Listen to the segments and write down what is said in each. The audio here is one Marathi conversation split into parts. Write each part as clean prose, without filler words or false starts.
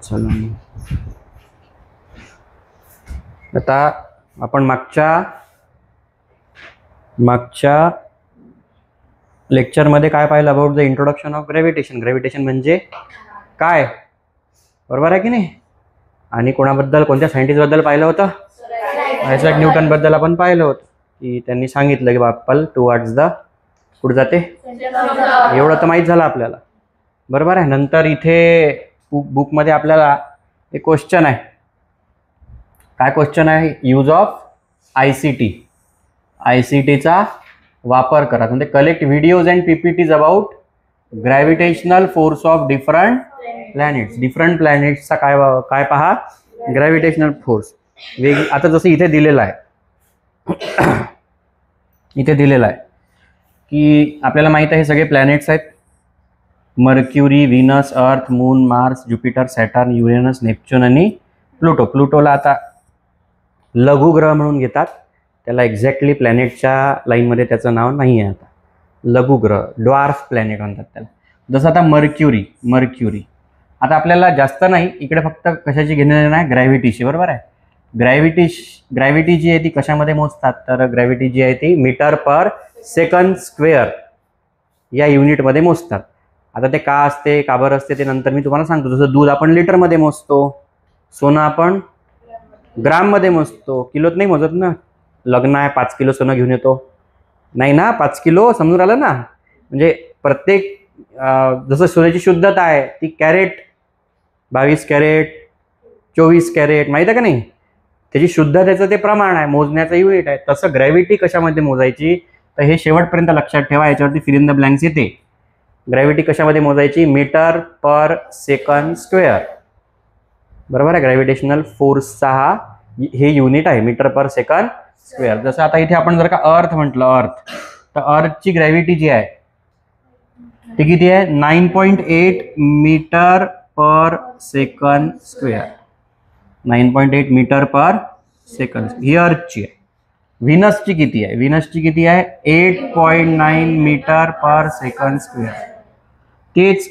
चला आता आपण मागच्या लेक्चरमध्ये काय पाहिलं about the introduction of gravitation. Gravitation म्हणजे काय, बरोबर आहे की नाही. आणि कोणाबद्दल, कोणत्या सायंटिस्टबद्दल पाहिलं होतं? आयझॅक न्यूटन बद्दल आपण पाहिलं होतं की त्यांनी सांगितलं की ॲपल टुवर्ड्स द कुठे जाते, एवढं तर माहीत झालं आपल्याला, बरोबर आहे. नंतर इथे बुकमध्ये आपल्याला एक क्वेश्चन आहे. काय क्वेश्चन आहे? Use of ICT. ICTचा वापर करा, म्हणजे collect videos and PPTs about gravitational force of different planets. Different प्लॅनेट्सचा काय पहा, ग्रॅव्हिटेशनल फोर्स आता जसं इथे दिलेलं आहे, इथे दिलेलं आहे की आपल्याला माहित आहे हे सगळे प्लॅनेट्स आहेत. मर्क्युरी, व्हीनस, अर्थ, moon, Mars, Jupiter, Saturn, Uranus, Neptune आणि प्लुटो. प्लुटोला आता लघुग्रह म्हणून घेतात, त्याला एक्झॅक्टली प्लॅनेटच्या लाईनमध्ये त्याचं नाव नाही आहे. आता लघुग्रह, ड्वार्फ प्लॅनेट म्हणतात त्याला. जसं आता मर्क्युरी आता आपल्याला जास्त नाही इकडे, फक्त कशाची घेणं नाही, ग्रॅव्हिटीची, बरोबर आहे. ग्रॅव्हिटी जी आहे ती कशामध्ये मोजतात, तर ग्रॅव्हिटी जी आहे ती मीटर पर सेकंड स्क्वेअर या युनिटमध्ये मोजतात. आता ते का असते, का बरं असते, ते नंतर मी तुम्हाला सांगतो. जसं दूध आपण लिटरमध्ये मोजतो, सोनं आपण ग्राममध्ये मोजतो, किलोत नाही मोजत ना. लग्न आहे 5 किलो सोनं घेऊन येतो, नाही ना, 5 किलो समजून आलं ना. म्हणजे प्रत्येक जसं सोन्याची शुद्धता आहे ती कॅरेट, 22 कॅरेट, 24 कॅरेट, माहीत आहे का नाही, त्याची शुद्धतेचं ते प्रमाण आहे, मोजण्याचं युनिट आहे. तसं ग्रॅव्हिटी कशामध्ये मोजायची, तर हे शेवटपर्यंत लक्षात ठेवा, याच्यावरती फिल इन द ब्लँक्स येते. ग्रॅव्हिटी कशामध्ये मोजायची, मीटर पर सेकंड स्क्वेअर, बरोबर आहे. ग्रॅव्हिटेशनल फोर्सचा हे युनिट आहे, मीटर पर सेकंड स्क्वेअर. जसं आता इथे आपण जर का अर्थ म्हटलं, अर्थ, तर अर्थची ग्रॅव्हिटी जी आहे ती किती आहे, 9.8 मीटर पर सेकंड स्क्वेअर. 9.8 मीटर पर सेकंड ही अर्थची आहे. व्हीनसची किती आहे, व्हीनसची किती आहे, 8.9 मीटर पर सेकंड स्क्वेअर. तेच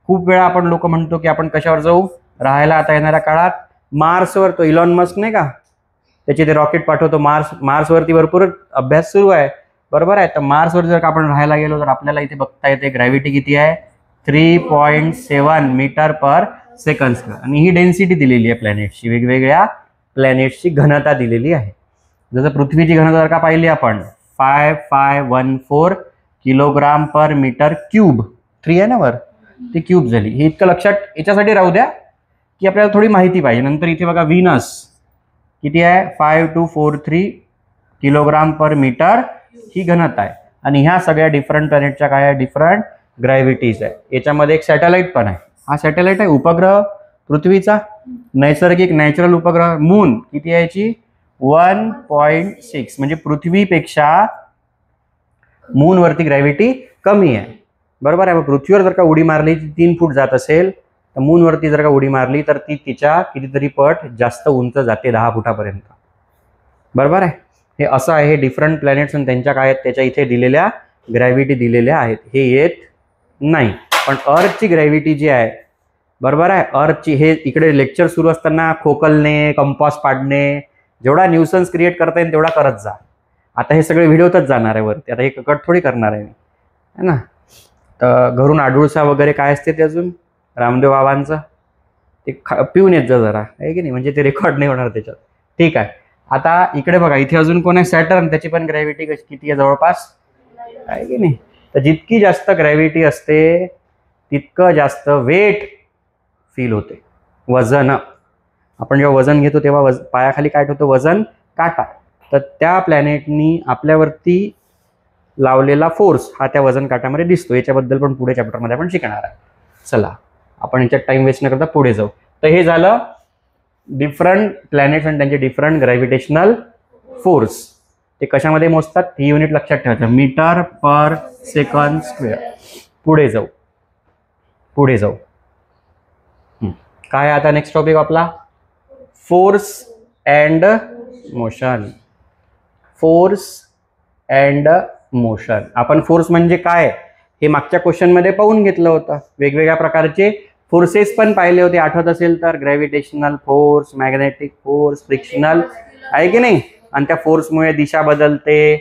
खूप वेळा आपण लोक म्हणतो की आपण कशावर जाऊ राहायला आता येणाऱ्या काळात, मार्सवर. तो इलॉन मस्क नाही का, त्याचे ते रॉकेट पाठवतो मार्सवरती भरपूर अभ्यास सुरू आहे, बरोबर आहे. तर मार्सवर जर का आपण राहायला गेलो तर आपल्याला इथे बघता येते ग्रॅव्हिटी किती आहे, 3.7 मीटर पर सेकंड स्क्वेअर. आणि ही डेन्सिटी दिलेली आहे प्लॅनेटची, वेगवेगळ्या प्लॅनेटची घनता दिलेली आहे. जसं पृथ्वीची घनता जर का पाहिली आपण 5514 किलोग्राम पर मीटर क्यूब, 3 आहे ना वर, ती क्यूब झाली. हे इतकं लक्षात याच्यासाठी राहू द्या की आपल्याला थोडी माहिती पाहिजे. नंतर इथे बघा व्हीनस किती आहे, 5243 किलोग्राम पर मीटर ही घनता आहे. आणि ह्या सगळ्या डिफरंट प्लॅनेटच्या काय आहे, डिफरंट ग्रॅव्हिटीज आहे. याच्यामध्ये एक सॅटेलाइट पण आहे. हा सॅटेलाइट आहे उपग्रह पृथ्वीचा, नैसर्गिक नॅचरल उपग्रह. मून किती आहे याची, 1.6, म्हणजे पृथ्वीपेक्षा मूनवरती ग्रॅव्हिटी कमी आहे, बरोबर आहे. मग पृथ्वीवर जर का उडी मारली 3 फूट जात असेल, तर मूनवरती जर का उडी मारली तर ती तिच्या कितीतरी पट जास्त उंच जाते, 10 फुटापर्यंत, बरोबर आहे. हे असं आहे. डिफरंट प्लॅनेट्स आणि त्यांच्या काय आहेत त्याच्या इथे दिलेल्या ग्रॅव्हिटी दिलेल्या आहेत, हे येत नाही. पण अर्थची ग्रॅव्हिटी जी आहे, बरोबर आहे, अर्थची, हे इकडे लेक्चर सुरू असताना खोकलणे, कंपास पाडणे, जेवढा न्यूसन्स क्रिएट करता येईल तेवढा करत जा. आता हे सगळे व्हिडिओतच जाणार आहे वरती, आता हे कट थोडी करणार आहे मी, है ना. तर घरून आडुळसा वगैरे काय असते ते अजून रामदेव बाबांचं ते पिऊन येत जा जरा, आहे की नाही, म्हणजे ते रेकॉर्ड नाही होणार त्याच्यात, ठीक आहे. आता इकडे बघा, इथे अजून कोण आहे, सॅटर्न, त्याची पण ग्रॅव्हिटी किती आहे, जवळपास, आहे की नाही. तर जितकी जास्त ग्रॅव्हिटी असते तितकं जास्त वेट फील होते, वजन. आपण जेव्हा वजन घेतो तेव्हा पायाखाली काय ठेवतो, वजन काटा. तर त्या प्लॅनेटनी आपल्यावरती लावलेला फोर्स हा त्या वजन काट्यामध्ये दिसतो. याच्याबद्दल पण पुढे चॅप्टरमध्ये आपण शिकणार आहे. चला आपण याच्यात टाइम वेस्ट न करता पुढे जाऊ. तर हे झालं डिफरंट प्लॅनेट्स आणि त्यांचे डिफरंट ग्रॅव्हिटेशनल फोर्स. ते कशामध्ये मोजतात, ही युनिट लक्षात ठेवायचं, मीटर पर सेकंड स्क्वेअर. पुढे जाऊ, पुढे जाऊ. काय आता नेक्स्ट टॉपिक आपला, force and motion. Force and motion. आपण फोर्स म्हणजे काय हे मागच्या क्वेश्चन मध्ये पाहून घेतलं होतं. वेगवेगळ्या प्रकारचे फोर्सेस पण पाहिले होते, आठवत असेल तर, gravitational force, magnetic force, frictional, आहे की नाही. आणि त्या फोर्समुळे दिशा बदलते,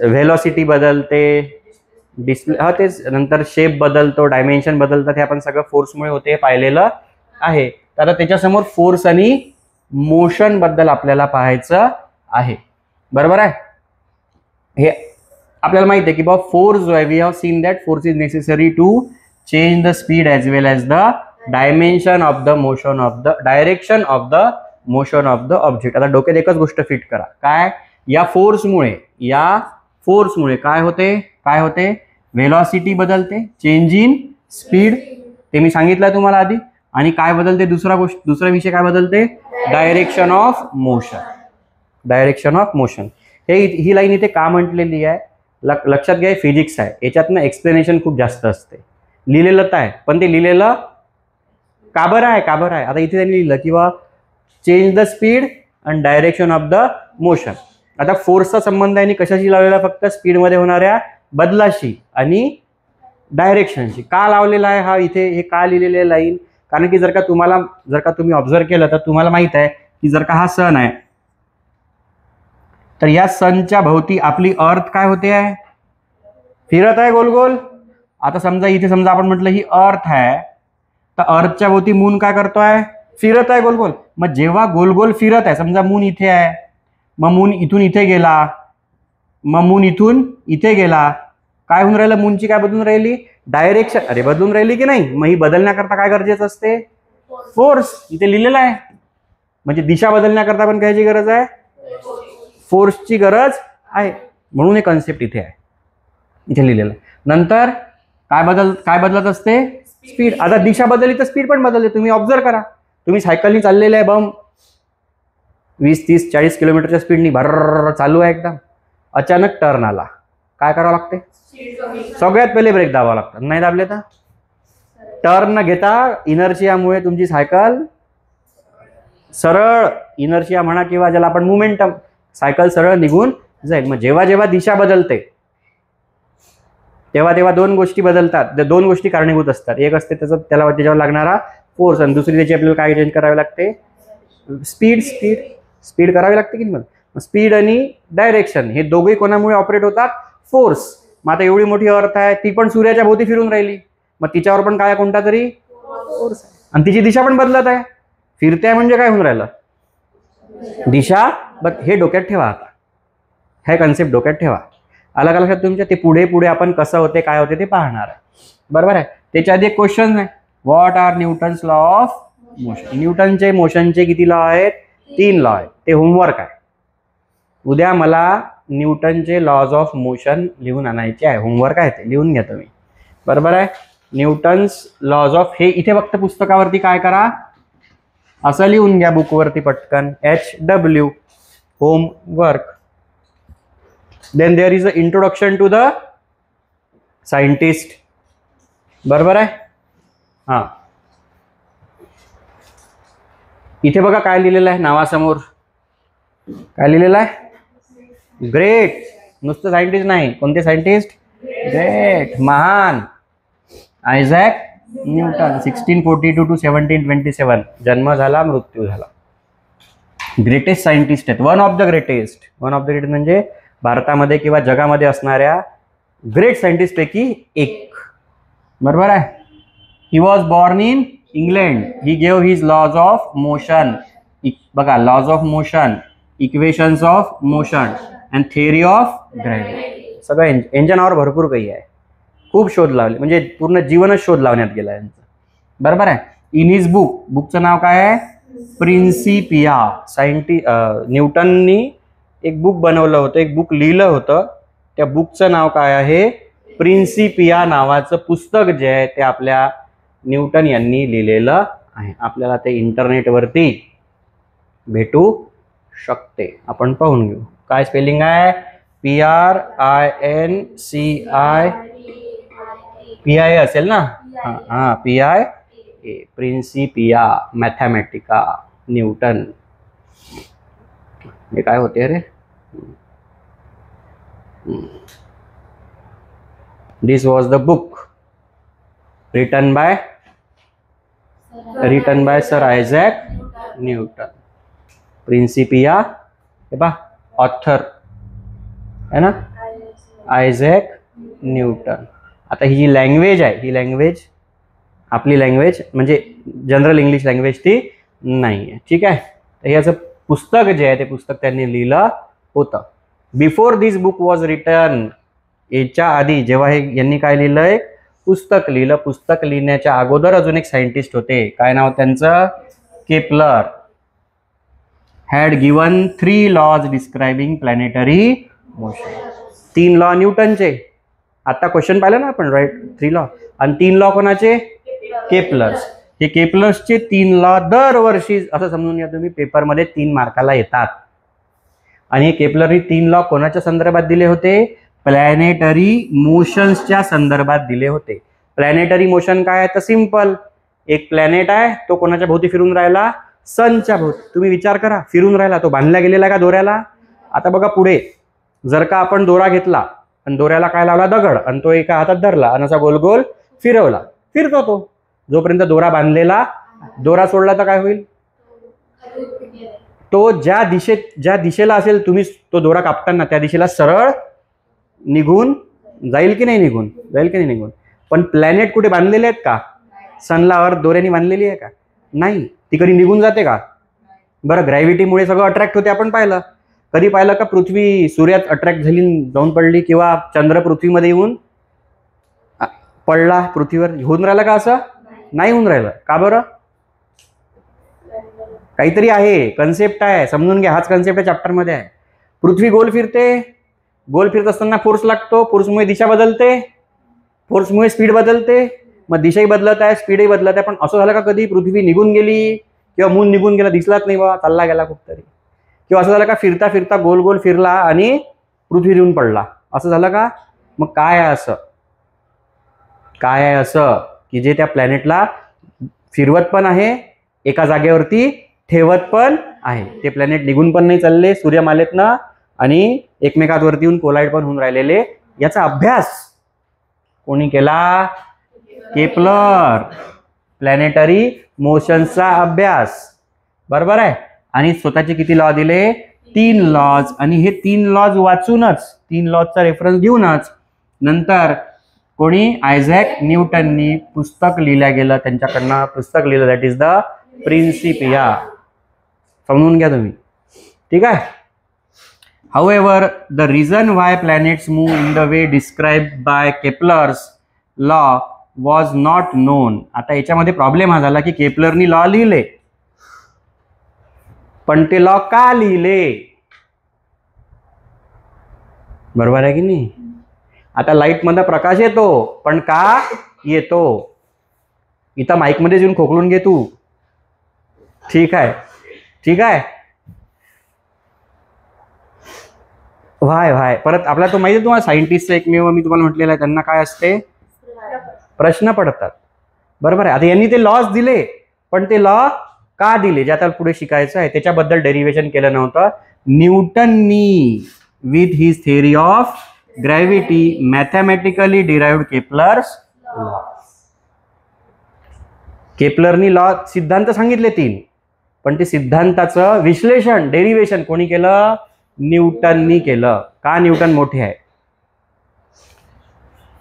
व्हेलॉसिटी बदलते, डिस्प्ले तेच, नंतर शेप बदलतो, डायमेन्शन बदलतात, हे आपण सगळं फोर्समुळे होते पाहिलेलं आहे. तर आता त्याच्यासमोर फोर्स आणि मोशन बद्दल आपल्याला पाहायचं आहे. बरोबर आहे. हे आपल्याला माहिती आहे की बाबा फोर्स जो आहे, we have seen that force is necessary to change the speed as well as the dimension of the motion of the direction of the motion of the object. आता डोक्यात एकच गोष्ट फिट करा, काय, या फोर्समुळे काय होते, व्हेलॉसिटी बदलते, चेंज इन स्पीड, ते मी सांगितलं तुम्हाला आधी. आणि काय बदलते, दुसरा विषय काय बदलते, direction of motion. He line इथे का म्हटलेली आहे, लक्षात घ्या, फिजिक्स आहे, याच्यात ना एक्सप्लेनेशन खूप जास्त असते. लिहिलेलं तर आहे, पण ते लिहिलेलं का बरं आहे. आता इथे त्यांनी लिहिलं किंवा change the speed and direction of the motion. आता फोर्सचा संबंध आहे कशाशी लावलेला, फक्त स्पीडमध्ये होणाऱ्या बदलाशी आणि डायरेक्शनशी. का लावलेला आहे हा इथे, हे का लिहिलेले लाईन, कारण की जर का तुम्ही ऑब्झर्व केलं तर तुम्हाला माहित आहे की जर का हा सन आहे, तर या सनच्या भोवती आपली अर्थ काय होते आहे, फिरत आहे गोल गोल. आता समजा आपण म्हटलं ही अर्थ आहे, तर अर्थच्या भोवती मून काय करतोय, फिरत आहे गोल गोल. मग जेव्हा गोल गोल फिरत आहे, समजा मून इथे आहे, मग मून इथून इथे गेला, मग मून इथून इथे गेला, काय होऊन राहिलं, मूनची काय बदलून राहिली, डायरेक्शन. अरे बदलून राहिली की नाही, मग ही बदलण्याकरता काय गरजेचं असते, फोर्स. इथे लिहिलेलं आहे, म्हणजे दिशा बदलण्याकरता पण कायची गरज आहे, फोर्सची गरज आहे. म्हणून हे कन्सेप्ट इथे आहे, इथे लिहिलेलं आहे. नंतर काय बदलत असते, स्पीड. आता दिशा बदलली तर स्पीड पण बदलते. तुम्ही ऑब्झर्व करा, तुम्ही सायकलनी चाललेले आहे, बम 20, 30, 40 किलोमीटरच्या स्पीडनी भर चालू आहे एकदम, अचानक टर्न आला, काय करावं लागते, सगळ्यात पहिले ब्रेक दाबावं लागतात. नाही दाबले तर टर्न न घेता इनर्शियामुळे तुमची सायकल सरळ, इनर्शिया म्हणा किंवा ज्याला आपण मोमेंटम, सायकल सरळ निघून जाईल. मग जेव्हा दिशा बदलते तेव्हा दोन गोष्टी बदलतात, दोन गोष्टी कारणीभूत असतात. एक असते त्याच्यावर लागणारा फोर्स, आणि दुसरी त्याची आपल्याला काय चेंज करावे लागते, स्पीड करावी लागते की नाही. स्पीड आणि डायरेक्शन हे दोघे कोणामुळे ऑपरेट होतात, फोर्स. मग आता एवढी मोठी अर्थ आहे, ती पण सूर्याच्या भोवती फिरून राहिली, मग तिच्यावर पण काय कोणता तरी फोर्स आहे, आणि तिची दिशा पण बदलत आहे. फिरते म्हणजे काय होऊन राहिलं, दिशा. हे डोक्यात ठेवा, आता हे कन्सेप्ट डोक्यात ठेवा. अलग लक्षात तुमच्या, ते पुढे आपण कसं होते काय होते ते पाहणार आहे. बरोबर आहे. त्याच्या आधी एक क्वेश्चन आहे, what are Newton's law of motion. न्यूटनचे मोशनचे किती लॉ आहेत, 3 लॉ आहेत. ते होमवर्क आहे. उद्या मला न्यूटनचे लॉज ऑफ मोशन लिहून आणायचे आहे, होमवर्क आहे, ते लिहून घ्या तुम्ही. बरोबर आहे. न्यूटन्स लॉज ऑफ, हे इथे फक्त पुस्तकावरती काय करा, असं लिहून घ्या बुकवरती पटकन, HW, homework. Then there is an introduction to the scientist. बरोबर आहे. हा, इथे बघा काय लिहिलेलं आहे, नावासमोर काय लिहिलेलं आहे, ग्रेट. नुसतं सायंटिस्ट नाही, कोणते सायंटिस्ट, ग्रेट, महान, आयझॅक न्यूटन. 1642 to 1727 जन्म झाला, मृत्यू झाला. ग्रेटेस्ट सायंटिस्ट आहेत, वन ऑफ द ग्रेटेस्ट म्हणजे भारतामध्ये किंवा जगामध्ये असणाऱ्या ग्रेट सायंटिस्ट पैकी एक. बरोबर आहे. He was born in England. He gave his laws of motion. बघा, laws of motion, equations of motion and theory of gravity. सगळं यांच्या भरपूर काही आहे, खूप शोध लावले, म्हणजे पूर्ण जीवनच शोध लावण्यात गेला यांचं. बरोबर आहे. इन हिज बुकचं नाव काय आहे, प्रिन्सिपिया. न्यूटननी एक बुक बनवलं होतं, एक बुक लिहिलं होतं, त्या बुकचं नाव काय आहे, प्रिन्सिपिया नावाचं पुस्तक जे आहे ते आपल्या न्यूटन यांनी लिहिलेलं आहे. आपल्याला ते इंटरनेटवरती भेटू शकते, आपण पाहून घेऊ. काय स्पेलिंग आहे, PRINCI असेल ना, हा PIA, प्रिन्सिपिया मॅथमॅटिका न्यूटन. हे काय होते अरे, this was the book written by written by sir Isaac Newton. Principia हे पहा ऑथर है ना आयझॅक न्यूटन. आता ही जी लँग्वेज आहे ही लँग्वेज आपली लँग्वेज म्हणजे जनरल इंग्लिश लँग्वेज ती नाही आहे. ठीक आहे. तर याचं पुस्तक जे आहे ते पुस्तक त्यांनी लिहिलं होतं. Before this book was written, याच्या आधी जेव्हा हे यांनी काय लिहिलंय पुस्तक लिहिलं. पुस्तक लिहिण्याच्या अगोदर अजून एक सायंटिस्ट होते. काय नाव त्यांचं Kepler. Had given 3 laws describing planetary motion. 3 law न्यूटनचे. आता क्वेश्चन पाहिलं ना आपण राईट 3 लॉ. आणि 3 लॉ कोणाचे केपलर्स. हे केपलर्सचे 3 लॉ दरवर्षी असं समजून घ्या तुम्ही पेपरमध्ये 3 मार्काला येतात. आणि हे केपलरनी 3 लॉ कोणाच्या संदर्भात दिले होते प्लॅनेटरी मोशन्सच्या संदर्भात दिले होते. प्लॅनेटरी मोशन काय आहे तर सिंपल. एक प्लॅनेट आहे तो कोणाच्या भोवती फिरून राहिला सनच्या भोवती. तुम्ही विचार करा फिरून राहिला तो बांधला गेलेला का दोऱ्याला. आता बघा पुढे जर का आपण दोरा घेतला आणि दोऱ्याला काय लावला दगड आणि तो एका हातात धरला आणि असा गोल गोल फिरवला फिरतो तो जोपर्यंत दोरा बांधलेला. दोरा सोडला तर काय होईल तो ज्या दिशेला असेल तुम्ही तो दोरा कापताना त्या दिशेला सरळ निघून जाईल की नाही निघून. पण प्लॅनेट कुठे बांधलेले आहेत का सनला अर्थ दोऱ्याने बांधलेली आहे का नाही. ती कधी निघून जाते का. बरं ग्रॅव्हिटीमुळे सगळं अट्रॅक्ट होते आपण पाहिलं. कधी पाहिलं का पृथ्वी सूर्यात अट्रॅक्ट झाली जाऊन पडली किंवा चंद्र पृथ्वीमध्ये येऊन पडला पृथ्वीवर होऊन राहिला का. असं नाही होऊन राहिलं का बरं. काहीतरी आहे कन्सेप्ट आहे समजून घ्या. हाच कन्सेप्ट या चॅप्टरमध्ये आहे. पृथ्वी गोल फिरते. गोल फिरत असताना फोर्स लागतो. फोर्समुळे दिशा बदलते. फोर्समुळे स्पीड बदलते. मग दिशाही बदलत आहे स्पीडही बदलत आहे. पण असं झालं का कधी पृथ्वी निघून गेली किंवा मून निघून गेला दिसलाच नाही बा चालला गेला कुठतरी. किंवा असं झालं का फिरता फिरता गोल गोल फिरला आणि पृथ्वी येऊन पडला असं झालं का. मग काय आहे असं की जे त्या प्लॅनेटला फिरवत पण आहे एका जागेवरती ठेवत पण आहे. ते प्लॅनेट निघून पण नाही चालले सूर्यमालेतनं आणि एकमेकांवरती येऊन कोलाइड पण होऊन राहिलेले. याचा अभ्यास कोणी केला केपलर. प्लॅनेटरी मोशनचा अभ्यास बरोबर आहे. आणि स्वतःचे किती लॉ दिले 3 लॉज. आणि हे 3 लॉज वाचूनच 3 लॉजचा रेफरन्स घेऊनच नंतर कोणी आयझॅक न्यूटननी पुस्तक लिहिल्या गेलं त्यांच्याकडनं पुस्तक लिहिलं दॅट इज द प्रिन्सिपिया. समजून घ्या तुम्ही. ठीक आहे. However, the reason why planets move in the way described by Kepler's law was not known. आता याच्यामध्ये प्रॉब्लेम हा झाला की केपलरनी लॉ लिहिले पण ते लॉ का लिहिले बरोबर आहे की नाही. आता लाईट मध्ये प्रकाश येतो पण का येतो. इथं माईक मध्ये येऊन खोकलून घे तू. ठीक आहे. व्हाय परत आपल्याला तो माहिती आहे तुम्हाला सायंटिस्टचा एकमेव मी तुम्हाला म्हटलेलं आहे त्यांना काय असते प्रश्न पडतात बरोबर आहे. आता यांनी ते लॉज दिले पण ते लॉ का दिले जे आता पुढे शिकायचं आहे त्याच्याबद्दल डेरिव्हेशन केलं नव्हतं. न्यूटननी with his theory of gravity mathematically derived Kepler's law. केपलरनी लॉ सिद्धांत सांगितले 3 पण ते सिद्धांताचं विश्लेषण डेरिव्हेशन कोणी केलं न्यूटननी केलं. का न्यूटन मोठे आहे.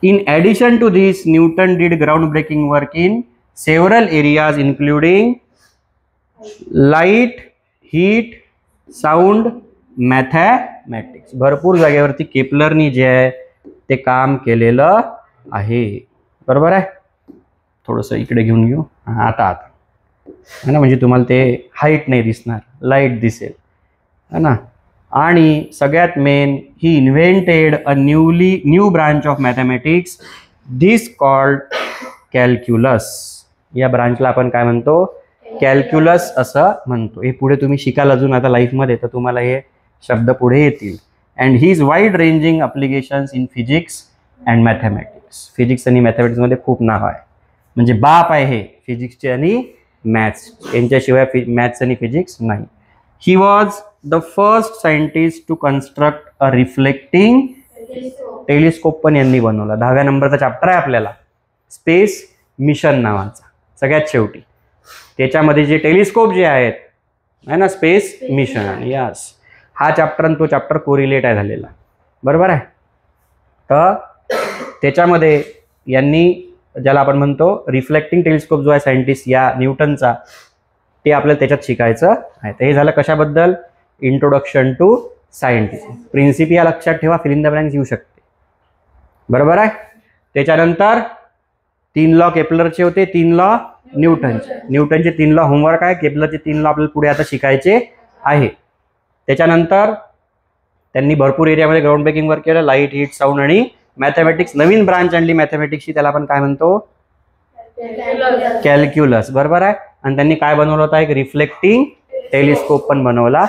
In addition to this, Newton did groundbreaking work in several areas including light, heat, sound, mathematics. भरपूर जागेवरती केपलरनी जे आहे ते काम केलेलं आहे बरोबर आहे. थोडंसं इकडे घेऊन घेऊ. आता है ना म्हणजे तुम्हाला ते हाईट नाही दिसणार लाईट दिसेल है ना. आणि सगळ्यात main he invented a new branch of mathematics this called calculus. या ब्रांचला आपण काय म्हणतो कॅल्क्युलस असं म्हणतो. हे पुढे तुम्ही शिकाल अजून आता लाईफमध्ये तर तुम्हाला हे शब्द पुढे येतील. And his wide ranging applications in physics and mathematics. Physics आणि मॅथमॅटिक्समध्ये खूप नाव आहे म्हणजे बाप आहे हे फिजिक्सचे आणि मॅथ्स. यांच्याशिवाय मॅथ्स आणि फिजिक्स नाही. He was the first scientist to construct a reflecting telescope. पण यांनी बनवला. 10व्या नंबरचा चॅप्टर आहे आपल्याला स्पेस मिशन नावाचा सगळ्यात शेवटी. त्याच्यामध्ये जे टेलिस्कोप जे आहेत आहे ना, स्पेस मिशन, यस, हा चॅप्टर आणि तो चॅप्टर कोरिलेट आहे झालेला, बरोबर आहे. तर त्याच्यामध्ये यांनी ज्याला आपण म्हणतो रिफ्लेक्टिंग टेलिस्कोप जो आहे सायंटिस्ट या न्यूटनचा, ते आपल्याला त्याच्यात शिकायचं आहे. तर हे झालं कशाबद्दल, इंट्रोडक्शन टू सायंटिस्ट. प्रिन्सिप या लक्षात ठेवा, फिल इन द ब्लँक्स येऊ शकते, बरोबर आहे. त्याच्यानंतर 3 लॉ केपलरचे होते, 3 लॉ न्यूटनचे 3 लॉ होमवर्क आहे. केपलरचे 3 लॉ आपल्याला पुढे आता शिकायचे आहे. त्याच्यानंतर त्यांनी भरपूर एरियामध्ये ग्राउंड ब्रेकिंग वर्क केलं, लाईट, हीट, साऊंड आणि मॅथमॅटिक्स. नवीन ब्रांच आणली मॅथमॅटिक्सची, त्याला आपण काय म्हणतो, कॅल्क्युलस, बरोबर आहे. आणि त्यांनी काय बनवलं होतं, एक रिफ्लेक्टिंग टेलिस्कोप पण बनवला.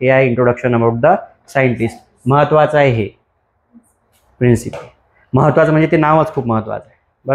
हे आहे इंट्रोडक्शन अबाउट द सायंटिस्ट. महत्वाचं आहे हे प्रिन्सिपल, महत्वाचं म्हणजे ते नावच खूप महत्वाचं आहे.